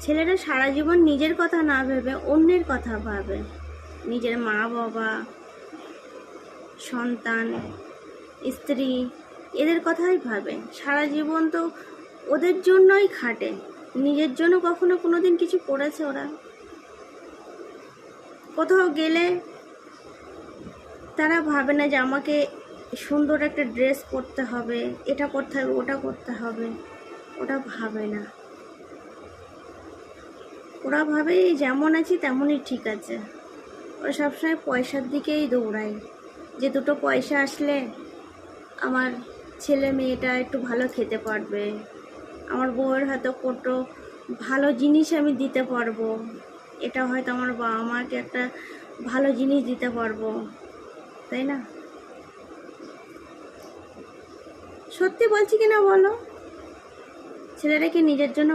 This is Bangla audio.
ছেলেরা সারা জীবন নিজের কথা না ভেবে অন্যের কথা ভাবে, নিজের মা বাবা, সন্তান, স্ত্রী, এদের কথাই ভাবে। সারা জীবন তো ওদের জন্যই খাটে, নিজের জন্য কখনো কোনোদিন কিছু করেছে ওরা? কোথাও গেলে তারা ভাবে না যে আমাকে সুন্দর একটা ড্রেস পরতে হবে, এটা করতে হবে, ওটা করতে হবে, ওটা ভাবে না। ওরা ভাবে যেমন আছি তেমনই ঠিক আছে। ওরা সবসময় পয়সার দিকেই দৌড়ায়, যে দুটো পয়সা আসলে আমার ছেলে মেয়েটা একটু ভালো খেতে পারবে, আমার বউয়ের হয়তো কত ভালো জিনিস আমি দিতে পারবো, এটা হয়তো আমার বাবা মাকে একটা ভালো জিনিস দিতে পারবো, তাই না? সত্যি বলছি কিনা বলো, ছেলেরা কি নিজের জন্য